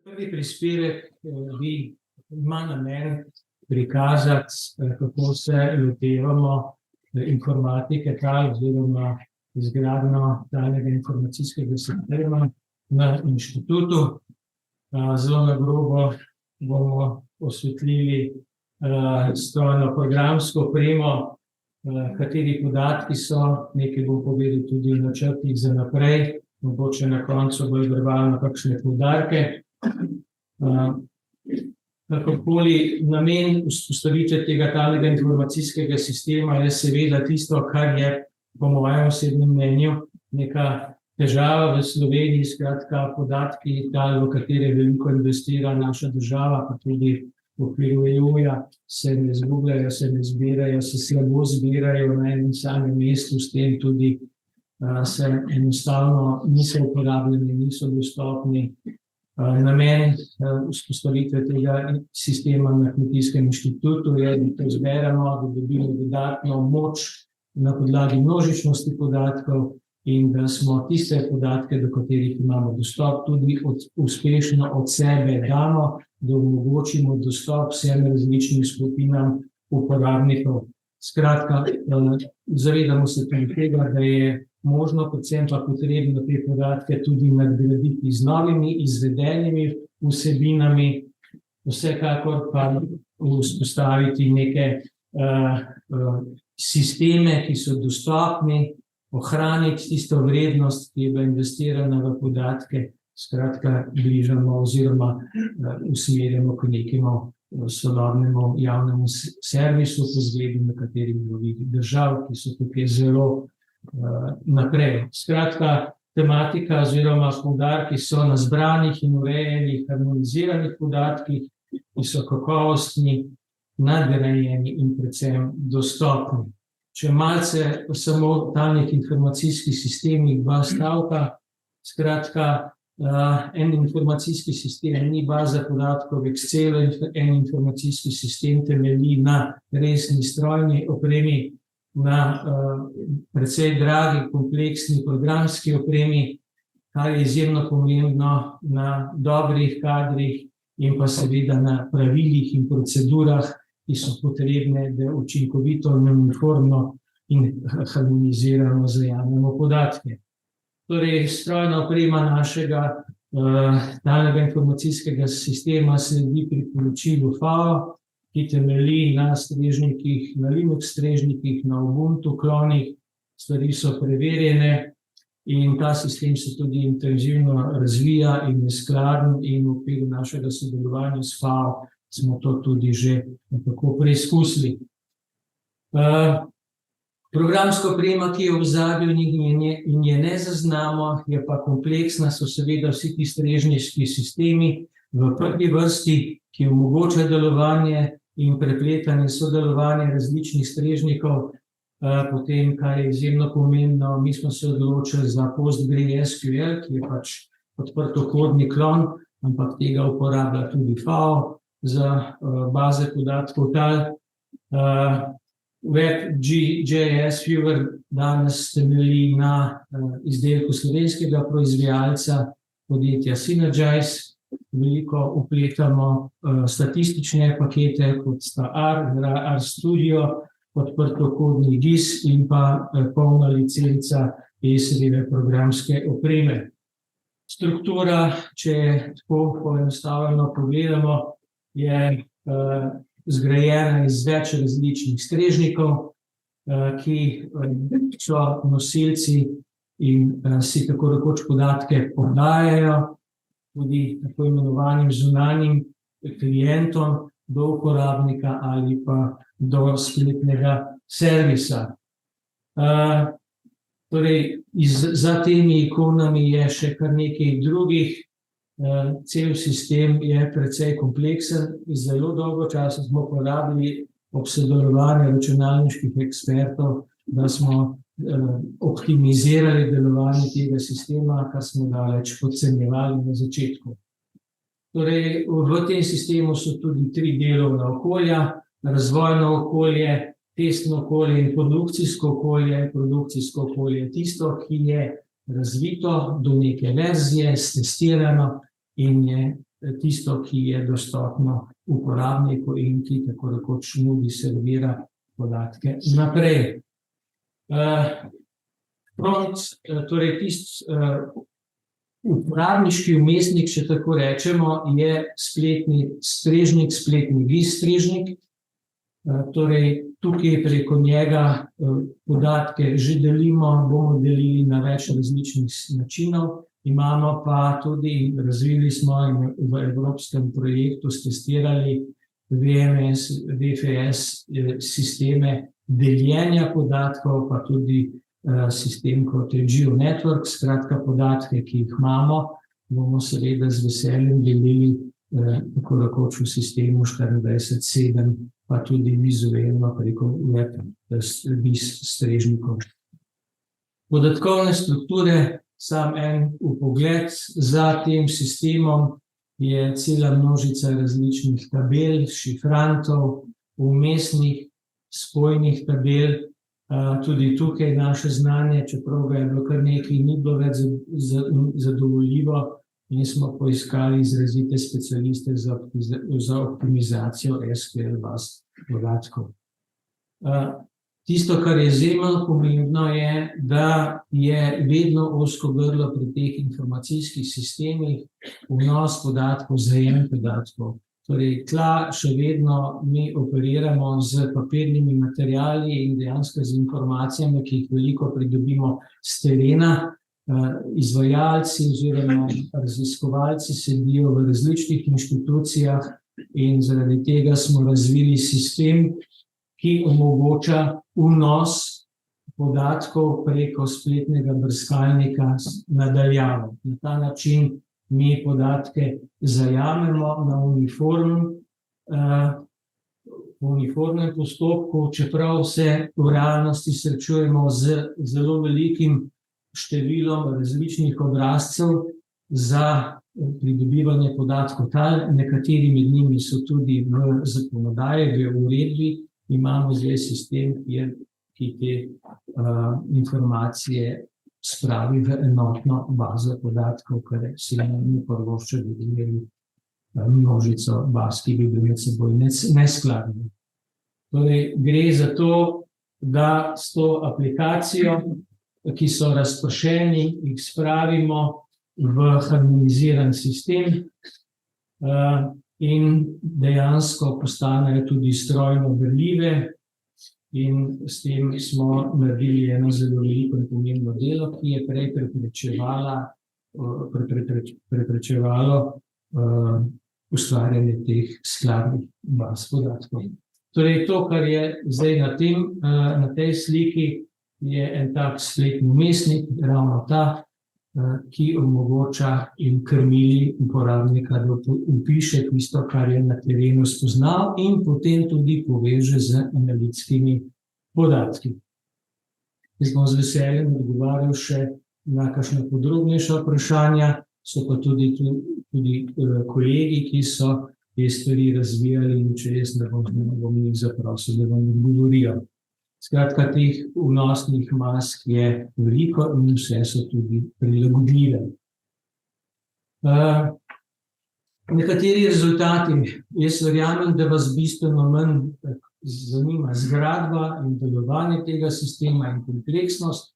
Prvi prispevek ima namen prikazati, kako se lotevamo informatike tal oziroma izgradnjo talnega informacijskega sistema na inštitutu. Zelo na grobo bomo osvetlili strojno programsko opremo, kateri podatki so, nekaj bom povedal tudi o načrtih za naprej, mogoče na koncu bolj verbalno kakšne poudarke. Kakorkoli, namen vzpostavitve tega talnega informacijskega sistema je seveda tisto, kar je po mojem osebnem mnenju neka težava v Sloveniji, skratka podatki tal, v katere veliko investira naša država, pa tudi v okviru EU-ja, se ne izgubljajo, se ne zbirajo, se slabo zbirajo na enem samem mestu, s tem tudi se enostavno niso uporabljeni, niso dostopni. Namen vzpostavitve tega sistema na Kmetijskem inštitutu je, da to zberemo, da dobimo dodatno moč na podlagi množičnosti podatkov in da smo tiste podatke, do katerih imamo dostop, tudi uspešno od sebe damo, da omogočimo dostop vsem različnim skupinam uporabnikov. Skratka, zavedamo se tudi tega, da je možno, predvsem pa potrebno te podatke tudi nadgraditi z novimi izvedenimi vsebinami, vsekakor pa vzpostaviti neke sisteme, ki so dostopni, ohraniti tisto vrednost, ki je bila investirana v podatke, skratka bližamo oziroma usmerjamo k nekemu sodobnemu javnemu servisu po zgledu nekaterih drugih držav, ki so tukaj zelo naprej. Skratka, tematika oziroma poudarki so na zbranih in urejenih, harmoniziranih podatkih, ki so kakovostni, nadgrajeni in predvsem dostopni. Če malce samo talnih informacijskih sistemih, dva stavka, skratka, en informacijski sistem ni baza podatkov v Excelu, en informacijski sistem temelji na resni strojni opremi, na precej dragi, kompleksni programski opremi, kar je izjemno pomembno, na dobrih kadrih in pa seveda na pravilih in procedurah, ki so potrebne, da učinkovito, uniformno in harmonizirano zajamemo podatke. Torej, strojna oprema našega talnega informacijskega sistema sledi priporočilu FAO, ki temelji na strežnikih, na Linux strežnikih, na Ubuntu klonih, stvari so preverjene in ta sistem se tudi intenzivno razvija in je skladen in v okviru našega sodelovanja s FAO smo to tudi že nekako preizkusili. Programska oprema, ki je v ozadju in je ne zaznamo, je pa kompleksna, so seveda vsi ti strežniški sistemi v prvi vrsti, ki omogočajo delovanje in prepletanje sodelovanja različnih strežnikov. Potem, kar je izjemno pomembno, mi smo se odločili za PostgreSQL, ki je pač odprtokodni klon, ampak tega uporablja tudi FAO za baze podatkov tal. WebJS Viewer danes temelji na izdelku slovenskega proizvajalca, podjetja Sinergise. Veliko vpletamo statistične pakete, kot sta RStudio, odprtokodni GIS in pa polna licenca ESRI-eve programske opreme. Struktura, če tako poenostavljeno pogledamo, je zgrajena iz več različnih strežnikov, ki so nosilci in si tako rekoč podatke podajajo tudi tako imenovanim zunanjim klientom do uporabnika ali pa do spletnega servisa. Torej, za temi ikonami je še kar nekaj drugih. Cel sistem je precej kompleksen, zelo dolgo časa smo porabili ob sodelovanju računalniških ekspertov, da smo optimizirali delovanje tega sistema, kar smo daleč podcenjevali na začetku. Torej, v tem sistemu so tudi 3 delovna okolja, razvojno okolje, testno okolje in produkcijsko okolje. Produkcijsko okolje je tisto, ki je razvito do neke verzije, stestirano in je tisto, ki je dostopno uporabniku in ki tako rekoč nudi, servira podatke naprej. Torej tisti uporabniški vmesnik, če tako rečemo, je spletni strežnik, spletni strežnik. Torej, tukaj preko njega podatke že delimo, bomo delili na več različnih načinov. Imamo pa tudi, razvili smo in v evropskem projektu testirali VFS sisteme deljenja podatkov, pa tudi sistem kot je GeoNetwork, skratka podatke, ki jih imamo, bomo seveda z veseljem delili tako rekoč v sistemu 24/7, pa tudi vizualno preko web strežnikov. Podatkovne strukture, sam en vpogled za tem sistemom je cela množica različnih tabel, šifrantov, vmesnih, spojnih tabel. Tudi tukaj naše znanje, čeprav ga je bilo kar nekaj, ni bilo več zadovoljivo in smo poiskali izrazite specialiste za optimizacijo SQL baz podatkov. Tisto, kar je izjemno pomembno, je, da je vedno ozko grlo pri teh informacijskih sistemih vnos podatkov, zajem podatkov. Torej, tla še vedno mi operiramo z papirnimi materiali in dejansko z informacijami, ki jih veliko pridobimo s terena. Izvajalci oziroma raziskovalci sedijo v različnih inštitucijah in zaradi tega smo razvili sistem, ki omogoča vnos podatkov preko spletnega brskalnika na daljavo. Na ta način mi podatke zajamemo na uniformnem postopku, čeprav se v realnosti srečujemo z zelo velikim številom različnih obrazcev za pridobivanje podatkov. Nekateri med njimi so tudi v zakonodaji, v uredbi. Imamo zdaj sistem, ki te informacije spravi v enotno bazo podatkov, kar se nam prvošče, da bi imeli množico baz, ki bi bili med seboj neskladni. Torej, gre za to, da s to aplikacijo, ki so razpršeni, jih spravimo v harmoniziran sistem in dejansko postanejo tudi strojno berljive. In s tem smo naredili eno zelo veliko in pomembno delo, ki je prej preprečevalo ustvarjanje teh skladnih baz podatkov. Torej, to, kar je zdaj na tej sliki, je en tak spletni vmesnik, ravno ta, ki omogoča in krmili uporabnika, da vpiše tisto, kar je na terenu spoznal in potem tudi poveže z analitskimi podatki. Jaz bom z veseljem odgovarjal še na kakšna podrobnejša vprašanja, so pa tudi kolegi, ki so te stvari razvijali in če jaz ne bom jih zaprosil, da vam odgovorijo. Skratka, teh vnosnih mask je veliko in vse so tudi prilagodljive. Nekateri rezultati, jaz verjamem, da vas bistveno manj zanima zgradba in delovanje tega sistema in kompleksnost,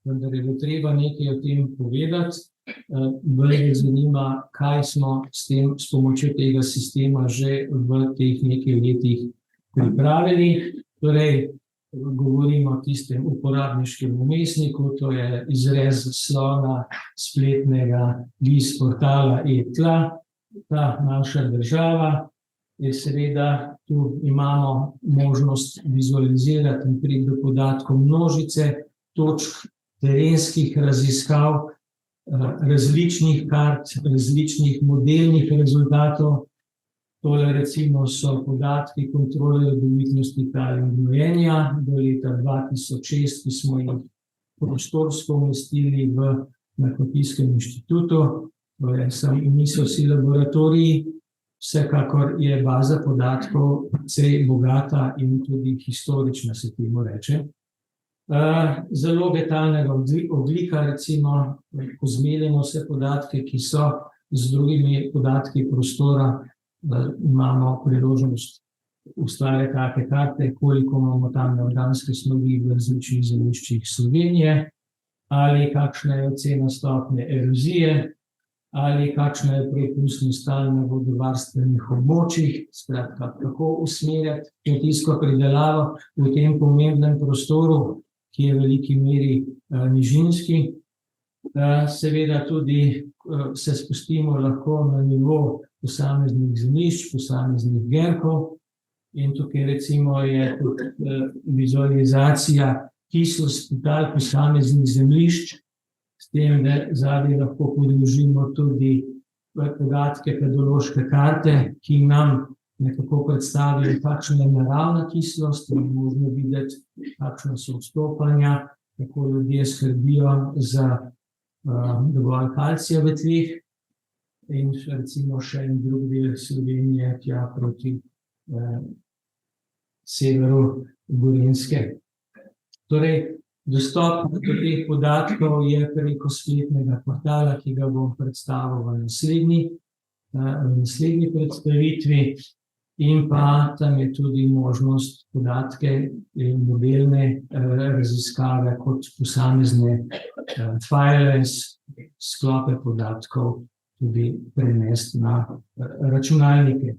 vendar je treba nekaj o tem povedati. Bolj zanima, kaj smo s pomočjo tega sistema že v teh nekaj letih pripravili. Torej, govorimo o tistem uporabniškem vmesniku, to je izrez zaslona spletnega portala e-tla, ta naša država. Je seveda, tu imamo možnost vizualizirati in priti do podatkov množice točk, terenskih raziskav, različnih kart, različnih modelnih rezultatov. Tole recimo so podatki kontrole rodovitnosti tal in gnojenja do leta 2006, ki smo jih prostorsko umestili na Kmetijskem inštitutu. Niso vsi laboratoriji, vsekakor je baza podatkov precej bogata in tudi historična, se temu reče. Zaloge talnega ogljika, recimo, ko zmerjamo vse podatke, ki so z drugimi podatki prostora imamo priložnost ustvarjati take karte, koliko imamo tam neorganske snovi v različnih zemljiščih Slovenije, ali kakšna je ocena stopnje erozije, ali kakšna je prepustni stal na vodovarstvenih območjih, skratka, kako usmerjati kmetijsko pridelavo v tem pomembnem prostoru, ki je v veliki meri nižinski. Seveda tudi se spustimo lahko na nivo posameznih zemljišč, posameznih genkov, in tukaj recimo je tudi vizualizacija kislosti tal posameznih zemljišč, s tem, da zadaj lahko podložimo tudi podatke pedološke karte, ki nam nekako predstavijo, kakšna je naravna kislost, in možno videti, kakšna so odstopanja, kako ljudje skrbijo za dovolj kalcija v tleh, in recimo še en drug del Slovenije, tja proti severu Gorenjske. Torej, dostop do teh podatkov je preko spletnega portala, ki ga bom predstavil v naslednji predstavitvi, in pa tam je tudi možnost podatke in modelne raziskave kot posamezne file, sklope podatkov tudi prenesti na računalnike.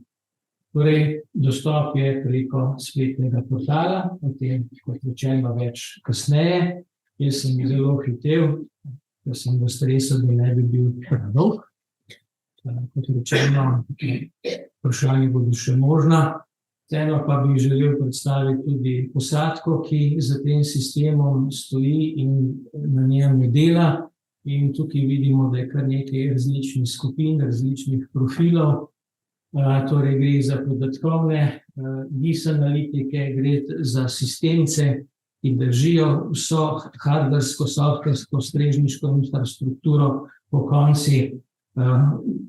Torej, dostop je preko spletnega portala, o tem, kot rečeno, več kasneje. Jaz sem zelo hitel, ker sem v stresu, da ne bi bil predolg. Kot rečeno, vprašanja bodo še možna. Vseeno pa bi želel predstaviti tudi posadko, ki za tem sistemom stoji in na njem dela. In tukaj vidimo, da je kar nekaj različnih skupin, različnih profilov. Torej gre za podatkovne GIS analitike, gre za sistemce, ki držijo vso hardversko, softversko, strežniško infrastrukturo po konci,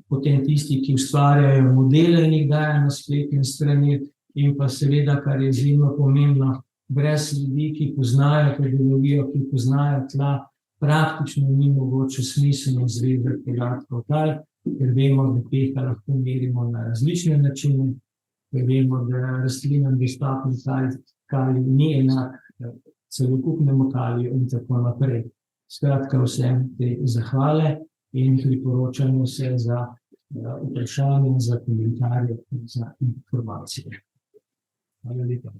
potem tisti, ki ustvarjajo modele in jih dajo na spletne strani, in pa seveda, kar je izjemno pomembno, brez ljudi, ki poznajo pedologijo, ki poznajo tla, praktično ni mogoče smiselno izvedeti podatkov tal, ker vemo, da pH lahko merimo na različne načine, ker vemo, da rastlinam dostopni kalij ni enak celokupnemu kaliju in tako naprej. Skratka, vsem te zahvale in priporočamo se za vprašanje, za komentarje in za informacije. Hvala lepa.